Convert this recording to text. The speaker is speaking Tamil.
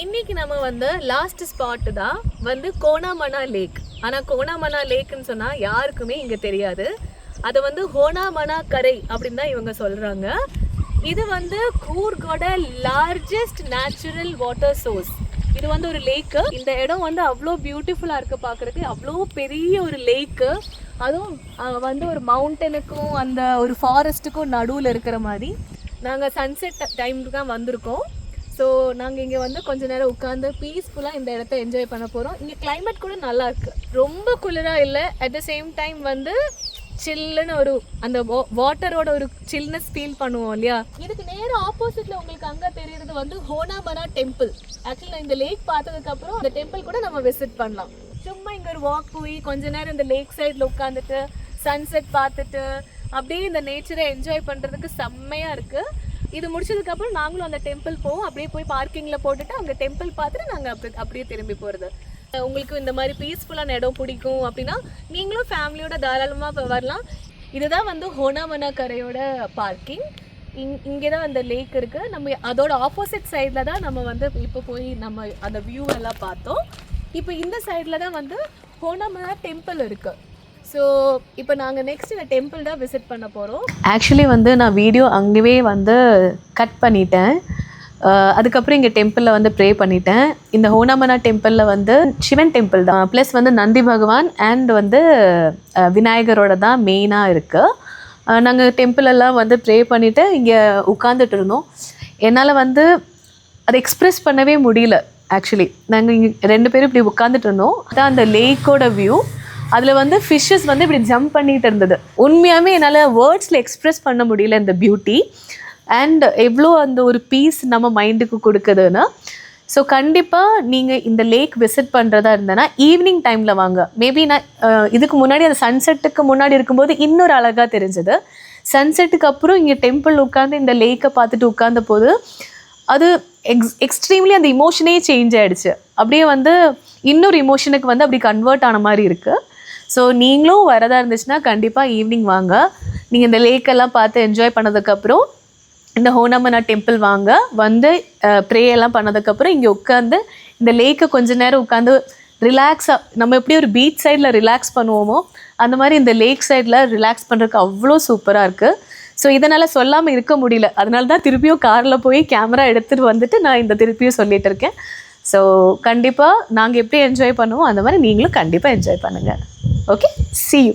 இன்னைக்கு நம்ம வந்து லாஸ்ட் ஸ்பாட் தான் வந்து கோனாமனா லேக். ஆனால் கோனாமனா லேக்னு சொன்னால் யாருக்குமே இங்கே தெரியாது. அதை வந்து ஹோனாமனா கரை அப்படின்னு தான் இவங்க சொல்கிறாங்க. இது வந்து கூர்கோட லார்ஜஸ்ட் நேச்சுரல் வாட்டர் சோர்ஸ். இது வந்து ஒரு லேக்கு. இந்த இடம் வந்து அவ்வளோ பியூட்டிஃபுல்லாக இருக்குது பார்க்குறதுக்கு. அவ்வளோ பெரிய ஒரு லேக்கு, அதுவும் வந்து ஒரு மவுண்டனுக்கும் அந்த ஒரு ஃபாரஸ்ட்டுக்கும் நடுவில் இருக்கிற மாதிரி. நாங்கள் சன்செட் டைமுக்கு தான் வந்திருக்கோம். ஸோ நாங்கள் இங்கே வந்து கொஞ்ச நேரம் உட்காந்து பீஸ்ஃபுல்லாக இந்த இடத்த என்ஜாய் பண்ண போகிறோம். இங்கே கிளைமேட் கூட நல்லா இருக்குது, ரொம்ப குளிராக இல்லை. அட் த சேம் டைம் வந்து சில்லுன்னு ஒரு அந்த வாட்டரோட ஒரு சில்னஸ் ஃபீல் பண்ணுவோம் இல்லையா. இதுக்கு நேரம் ஆப்போசிட்ல உங்களுக்கு அங்கே தெரியுறது வந்து ஹோனாமனா டெம்பிள். ஆக்சுவலி இந்த லேக் பார்த்ததுக்கப்புறம் அந்த டெம்பிள் கூட நம்ம விசிட் பண்ணலாம். சும்மா இங்கே ஒரு வாக் போய் கொஞ்ச நேரம் இந்த லேக் சைடில் உட்காந்துட்டு சன்செட் பார்த்துட்டு அப்படியே இந்த நேச்சரை என்ஜாய் பண்ணுறதுக்கு செம்மையாக இருக்குது. இது முடிச்சதுக்கப்புறம் நாங்களும் அந்த டெம்பிள் போவோம். அப்படியே போய் பார்க்கிங்கில் போட்டுட்டு அங்கே டெம்பிள் பார்த்துட்டு நாங்கள் அப்படியே திரும்பி போகிறது. உங்களுக்கு இந்த மாதிரி பீஸ்ஃபுல்லான இடம் பிடிக்கும் அப்படின்னா நீங்களும் ஃபேமிலியோட தாராளமாக வரலாம். இதுதான் வந்து ஹோனாமனா கரையோட பார்க்கிங். இங்கே தான் அந்த லேக் இருக்குது. நம்ம அதோட ஆப்போசிட் சைடில் தான் நம்ம வந்து இப்போ போய் நம்ம அந்த வியூ எல்லாம் பார்த்தோம். இப்போ இந்த சைடில் தான் வந்து ஹோனாமனா டெம்பிள் இருக்குது. ஸோ இப்போ நாங்கள் நெக்ஸ்ட் இந்த டெம்பிள் தான் விசிட் பண்ண போகிறோம். ஆக்சுவலி வந்து நான் வீடியோ அங்கேயே வந்து கட் பண்ணிட்டேன். அதுக்கப்புறம் இங்கே டெம்பிளில் வந்து ப்ரே பண்ணிட்டேன். இந்த ஹோனாமனா டெம்பிளில் வந்து சிவன் டெம்பிள் தான், ப்ளஸ் வந்து நந்தி பகவான் அண்ட் வந்து விநாயகரோட தான் மெயினாக இருக்குது. நாங்கள் டெம்பிளெல்லாம் வந்து ப்ரே பண்ணிவிட்டு இங்கே உட்காந்துட்டு இருந்தோம். என்னால் வந்து அதை எக்ஸ்ப்ரெஸ் பண்ணவே முடியல. ஆக்சுவலி நாங்கள் இங்கே 2 பேரும் இப்படி உட்காந்துட்டு இருந்தோம். அதான் அந்த லேக்கோட வியூ. அதில் வந்து ஃபிஷ்ஷஸ் வந்து இப்படி ஜம்ப் பண்ணிகிட்டு இருந்தது. உண்மையாகவே என்னால் வேர்ட்ஸில் எக்ஸ்ப்ரெஸ் பண்ண முடியல இந்த பியூட்டி அண்ட் எவ்வளோ அந்த ஒரு பீஸ் நம்ம மைண்டுக்கு கொடுக்குதுன்னா. ஸோ கண்டிப்பாக நீங்கள் இந்த லேக் விசிட் பண்ணுறதா இருந்தேன்னா ஈவினிங் டைமில் வாங்க. மேபி நான் இதுக்கு முன்னாடி அந்த சன்செட்டுக்கு முன்னாடி இருக்கும்போது இன்னொரு அழகாக தெரிஞ்சது. சன்செட்டுக்கு அப்புறம் இங்கே டெம்பிள் உட்காந்து இந்த லேக்கை பார்த்துட்டு உட்கார்ந்த போது அது எக்ஸ்ட்ரீம்லி அந்த இமோஷனே சேஞ்ச் ஆகிடுச்சு. அப்படியே வந்து இன்னொரு இமோஷனுக்கு வந்து அப்படி கன்வெர்ட் ஆன மாதிரி இருக்குது. ஸோ நீங்களும் வரதா இருந்துச்சுன்னா கண்டிப்பாக ஈவினிங் வாங்க. நீங்கள் இந்த லேக்கெல்லாம் பார்த்து என்ஜாய் பண்ணதுக்கப்புறம் இந்த ஹோனாமனா டெம்பிள் வாங்க. வந்து ப்ரே எல்லாம் பண்ணதுக்கப்புறம் இங்கே உட்காந்து இந்த லேக்கை கொஞ்ச நேரம் உட்காந்து ரிலாக்ஸாக, நம்ம எப்படி ஒரு பீச் சைடில் ரிலாக்ஸ் பண்ணுவோமோ அந்த மாதிரி இந்த லேக் சைடில் ரிலாக்ஸ் பண்ணுறதுக்கு அவ்வளோ சூப்பராக இருக்குது. ஸோ இதனால் சொல்லாமல் இருக்க முடியல. அதனால தான் திருப்பியும் காரில் போய் கேமரா எடுத்துகிட்டு வந்துட்டு நான் இந்த திருப்பியும் சொல்லிகிட்டு இருக்கேன். ஸோ கண்டிப்பாக நாங்கள் எப்படி என்ஜாய் பண்ணுவோம் அந்த மாதிரி நீங்களும் கண்டிப்பாக என்ஜாய் பண்ணுங்கள். Okay, see you.